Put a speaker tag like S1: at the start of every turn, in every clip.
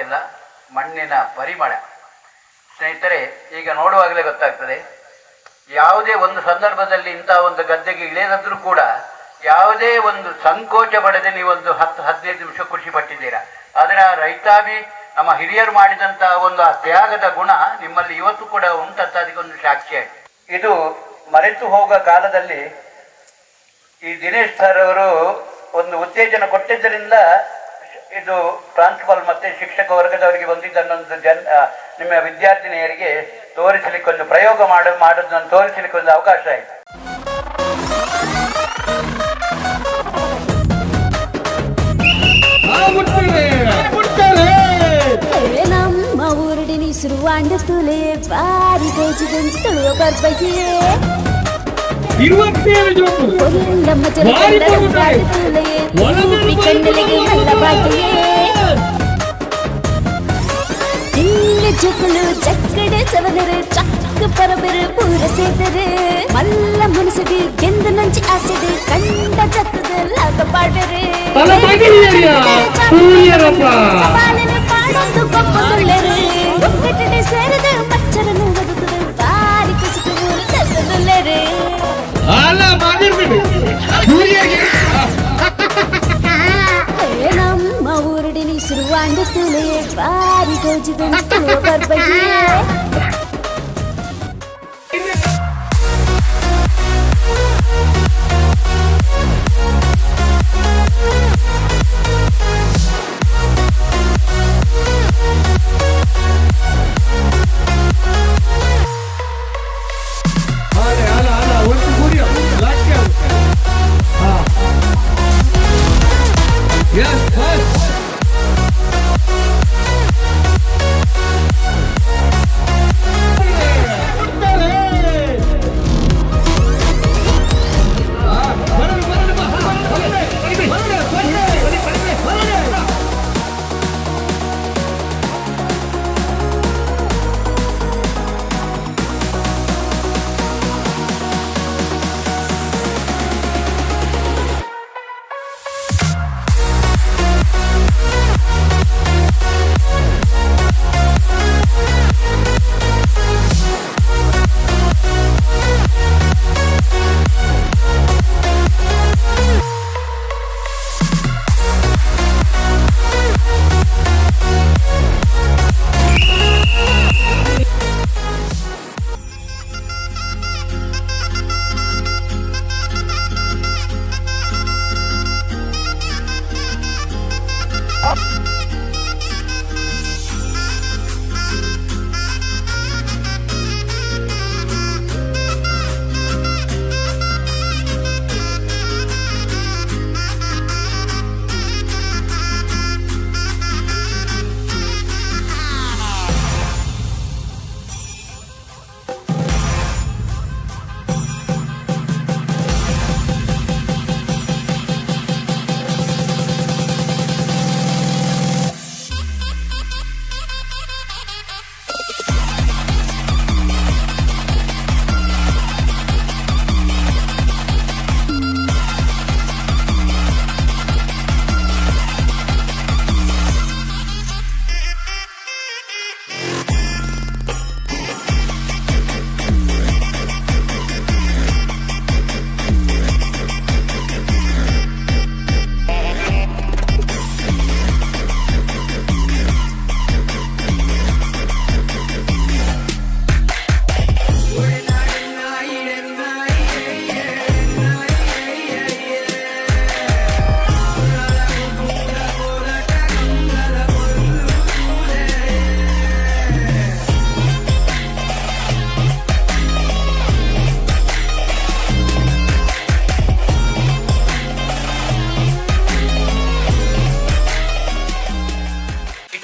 S1: ಇದೆಯಲ್ಲ, ಮಣ್ಣಿನ ಪರಿಮಳ. ಸ್ನೇಹಿತರೆ, ಈಗ ನೋಡುವಾಗಲೇ ಗೊತ್ತಾಗ್ತದೆ, ಯಾವುದೇ ಒಂದು ಸಂದರ್ಭದಲ್ಲಿ ಇಂಥ ಒಂದು ಗದ್ದೆಗೆ ಇಳಿಯದಿದ್ರೂ ಕೂಡ ಯಾವುದೇ ಒಂದು ಸಂಕೋಚ ಪಡದೆ ನೀವೊಂದು 10-15 ನಿಮಿಷ ಖುಷಿ ಪಟ್ಟಿದ್ದೀರಾ. ಆದರೆ ಆ ರೈತಾಭಿ ನಮ್ಮ ಹಿರಿಯರು ಮಾಡಿದಂಥ ಒಂದು ಆ ತ್ಯಾಗದ ಗುಣ ನಿಮ್ಮಲ್ಲಿ ಇವತ್ತು ಕೂಡ ಉಂಟಂತ ಅದಕ್ಕೊಂದು ಸಾಕ್ಷಿಯಾಗಿ. ಇದು ಮರೆತು ಹೋಗೋ ಕಾಲದಲ್ಲಿ ಈ ದಿನೇಶ್ ಸರ್ ಅವರು ಒಂದು ಉತ್ತೇಜನ ಕೊಟ್ಟಿದ್ದರಿಂದ ಇದು ಪ್ರಾಂಶುಪಾಲ್ ಮತ್ತು ಶಿಕ್ಷಕ ವರ್ಗದವರಿಗೆ ಬಂದಿದ್ದನ್ನೊಂದು ನಿಮ್ಮ ವಿದ್ಯಾರ್ಥಿನಿಯರಿಗೆ ತೋರಿಸಲಿಕ್ಕೆ ಒಂದು ಪ್ರಯೋಗ ಮಾಡೋದನ್ನು ತೋರಿಸಲಿಕ್ಕೆ ಒಂದು ಅವಕಾಶ ಆಯಿತು.
S2: ನಮ್ಮ ಊರಿನ ಶುರುವಾಂಡ ತುಲೆ ಬಾರಿ ಗೋಜಿ ಗಂಜಿ ತುಳುವ ಬರ್ಬಗೆ
S3: 27
S2: ನಮ್ಮ ಜನರ ತುಲೆ ಊಪಿ ಕಣ್ಣಲಿಗೆ ಮಲ್ಲ ಬಾಗಿಯೇ ತಿಂಗ ಜುಕುಲು ಚಕ್ಕಡೆ ಸವನರು ಚಕ್ಕ ಪರಬರು ಪೂರ ಸೇದರೆ ಮಲ್ಲ ಮನಸ್ಸಿಗೆ ಗೆಂದು ನಂಚಿ ಆಸೆದೆ ಕಂಡ ಚತ್ತದ ಲಾಗ ಪಾಡರೆ ಸವಾಲಿನ ಪಾಡೊಂದು ಕೊಪ್ಪದುಳ್ಳರೆ ಒಕ್ಕಟನೆ ಸೇರಿದ ಮಚ್ಚರನ್ನು ಬದುಕುದು ಬಾರಿ ಕುಸಿದು ತಲ್ಲದುಳ್ಳರೆ ನಮ್ಮ ಊರಿನ ಶುರುವಾಂಡ ತುಲೆ ಬಾರಿ ಗೋಜಿದ ತುಳುವ ಬರ್ಬಗೆ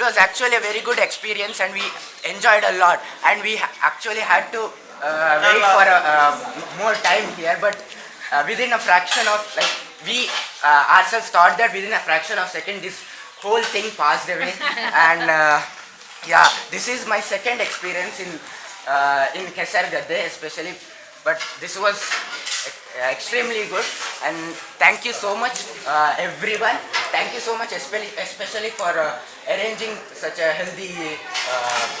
S4: was actually a very good experience and we enjoyed a lot, and we actually had to wait for more time here, but within a fraction of, like, we ourselves thought that within a fraction of a second this whole thing passed away. And yeah, this is my second experience in Kesar Gadde especially, but this was extremely good, and thank you so much everyone. thank you so much, especially for arranging such a healthy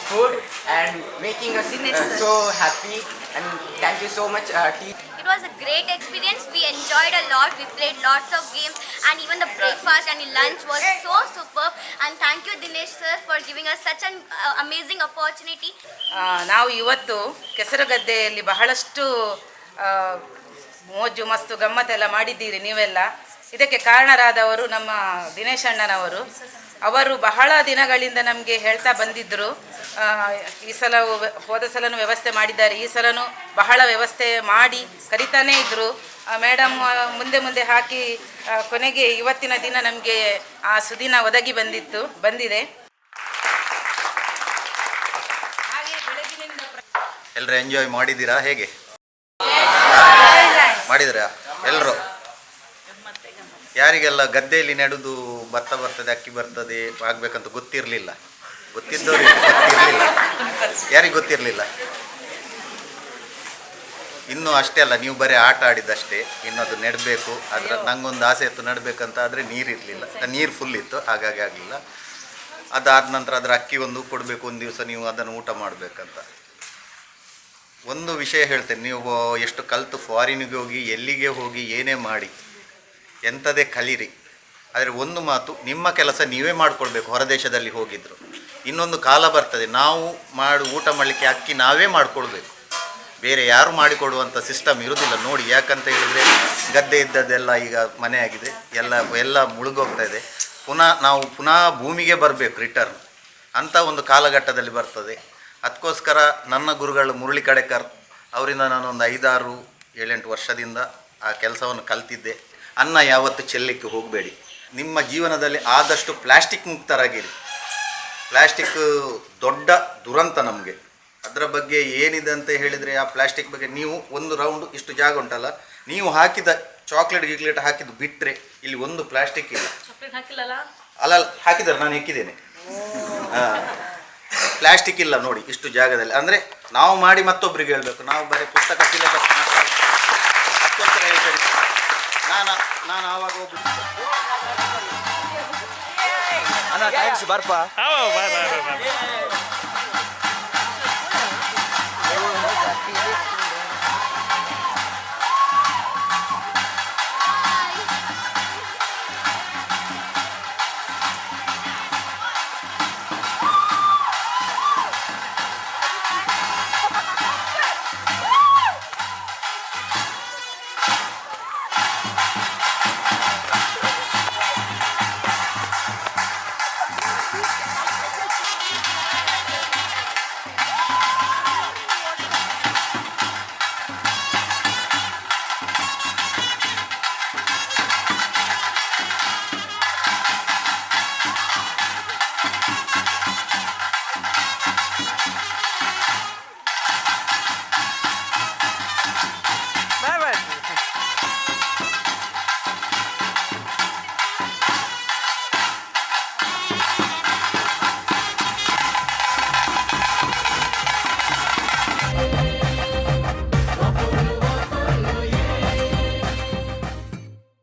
S4: food and making us so happy. And thank you so much, team.
S3: It was a great experience. We enjoyed a lot. We played lots of games, and even the breakfast and the lunch was so superb. And thank you, Dinesh sir, for giving us such an amazing opportunity.
S5: ನಾವು ಇವತ್ತು ಕೆಸರುಗದ್ದೆಯಲ್ಲಿ ಬಹಳಷ್ಟು ಮೋಜು ಮಸ್ತು ಗಮ್ಮತ್ತೆಲ್ಲ ಮಾಡಿದ್ದೀರಿ ನೀವೆಲ್ಲ. ಇದಕ್ಕೆ ಕಾರಣರಾದವರು ನಮ್ಮ ದಿನೇಶ್ ಅಣ್ಣನವರು. ಅವರು ಬಹಳ ದಿನಗಳಿಂದ ನಮಗೆ ಹೇಳ್ತಾ ಬಂದಿದ್ದರು, ಈ ಸಲ ಹೋದ ಸಲನೂ ವ್ಯವಸ್ಥೆ ಮಾಡಿದ್ದಾರೆ, ಈ ಸಲನೂ ಬಹಳ ವ್ಯವಸ್ಥೆ ಮಾಡಿ ಕರಿತಾನೇ ಇದ್ದರು. ಮೇಡಮ್ ಮುಂದೆ ಮುಂದೆ ಹಾಕಿ ಕೊನೆಗೆ ಇವತ್ತಿನ ದಿನ ನಮಗೆ ಆ ಸುದಿನ ಒದಗಿ ಬಂದಿದೆ. ಹಾಗೆ ಬೆಳಗಿನಿಂದ
S6: ಎಲ್ಲರೂ ಎಂಜಾಯ್ ಮಾಡಿದ್ದೀರಾ? ಹೇಗೆ ಮಾಡಿದ್ರಾ ಎಲ್ಲರೂ? ಯಾರಿಗೆಲ್ಲ ಗದ್ದೆಯಲ್ಲಿ ನೆಡುದು ಭತ್ತ ಬರ್ತದೆ, ಅಕ್ಕಿ ಬರ್ತದೆ ಆಗ್ಬೇಕಂತ ಗೊತ್ತಿರಲಿಲ್ಲ? ಗೊತ್ತಿದ್ದವ್ರಿಗೆ ಗೊತ್ತಿರಲಿಲ್ಲ, ಯಾರಿಗೆ ಗೊತ್ತಿರಲಿಲ್ಲ? ಇನ್ನೂ ಅಷ್ಟೇ ಅಲ್ಲ, ನೀವು ಬರೀ ಆಟ ಆಡಿದ್ದಷ್ಟೇ, ಇನ್ನು ಅದು ನೆಡಬೇಕು. ಅದರ ನಂಗೊಂದು ಆಸೆ ಇತ್ತು ನೆಡಬೇಕಂತ, ಆದರೆ ನೀರಿರಲಿಲ್ಲ, ನೀರು ಫುಲ್ ಇತ್ತು, ಹಾಗಾಗಿ ಆಗಲಿಲ್ಲ. ಅದಾದ ನಂತರ ಅದರ ಅಕ್ಕಿ ಒಂದು ಕೊಡಬೇಕು, ಒಂದು ದಿವಸ ನೀವು ಅದನ್ನು ಊಟ ಮಾಡಬೇಕಂತ. ಒಂದು ವಿಷಯ ಹೇಳ್ತೇನೆ, ನೀವು ಎಷ್ಟು ಕಲಿತು ಫಾರಿನಿಗೆ ಹೋಗಿ ಎಲ್ಲಿಗೆ ಹೋಗಿ ಏನೇ ಮಾಡಿ ಎಂಥದೇ ಕಲೀರಿ, ಆದರೆ ಒಂದು ಮಾತು, ನಿಮ್ಮ ಕೆಲಸ ನೀವೇ ಮಾಡಿಕೊಳ್ಬೇಕು. ಹೊರದೇಶದಲ್ಲಿ ಹೋಗಿದ್ರು ಇನ್ನೊಂದು ಕಾಲ ಬರ್ತದೆ, ನಾವು ಊಟ ಮಾಡಲಿಕ್ಕೆ ಅಕ್ಕಿ ನಾವೇ ಮಾಡಿಕೊಳ್ಬೇಕು, ಬೇರೆ ಯಾರು ಮಾಡಿಕೊಡುವಂಥ ಸಿಸ್ಟಮ್ ಇರೋದಿಲ್ಲ. ನೋಡಿ, ಯಾಕಂತ ಹೇಳಿದರೆ ಗದ್ದೆ ಇದ್ದದ್ದೆಲ್ಲ ಈಗ ಮನೆ ಆಗಿದೆ, ಎಲ್ಲ ಮುಳುಗೋಗ್ತಾ ಇದೆ. ನಾವು ಪುನಃ ಭೂಮಿಗೆ ಬರಬೇಕು, ರಿಟರ್ನ್ ಅಂಥ ಒಂದು ಕಾಲಘಟ್ಟದಲ್ಲಿ ಬರ್ತದೆ. ಅದಕ್ಕೋಸ್ಕರ ನನ್ನ ಗುರುಗಳು ಮುರಳಿ ಕಡೆಕರ್ ಅವರಿಂದ ನಾನೊಂದು 5-6-7-8 ವರ್ಷದಿಂದ ಆ ಕೆಲಸವನ್ನು ಕಲ್ತಿದ್ದೆ. ಅನ್ನ ಯಾವತ್ತು ಚೆಲ್ಲಕ್ಕೆ ಹೋಗಬೇಡಿ, ನಿಮ್ಮ ಜೀವನದಲ್ಲಿ ಆದಷ್ಟು ಪ್ಲಾಸ್ಟಿಕ್ ಮುಕ್ತರಾಗಿರಿ. ಪ್ಲಾಸ್ಟಿಕ್ ದೊಡ್ಡ ದುರಂತ ನಮಗೆ. ಅದರ ಬಗ್ಗೆ ಏನಿದೆ ಅಂತ ಹೇಳಿದರೆ, ಆ ಪ್ಲಾಸ್ಟಿಕ್ ಬಗ್ಗೆ ನೀವು ಒಂದು ರೌಂಡ್ ಇಷ್ಟು ಜಾಗ ಉಂಟಲ್ಲ, ನೀವು ಹಾಕಿದ ಚಾಕ್ಲೇಟ್ ಹಾಕಿದ್ದು ಬಿಟ್ಟರೆ ಇಲ್ಲಿ ಒಂದು ಪ್ಲಾಸ್ಟಿಕ್ ಇಲ್ಲ. ಅಲ್ಲ ಹಾಕಿದ್ದಾರೆ, ನಾನು ಹೆಕ್ಕಿದ್ದೇನೆ. ಪ್ಲಾಸ್ಟಿಕ್ ಇಲ್ಲ ನೋಡಿ ಇಷ್ಟು ಜಾಗದಲ್ಲಿ. ಅಂದರೆ ನಾವು ಮಾಡಿ ಮತ್ತೊಬ್ಬರಿಗೆ ಹೇಳಬೇಕು, ನಾವು ಬರೀ ಪುಸ್ತಕ ಸಿಲೆಬಸ್ ಮಾತ್ರ. ಅದಕ್ಕೋಸ್ಕರ ಹೇಳ್ತೇನೆ, ನಾನು ಆವಾಗ ಹೋಗ್ಬಿಟ್ಟು
S7: ಅಣ್ಣ ಥ್ಯಾಂಕ್ಸ್ ಬರ್ಪ.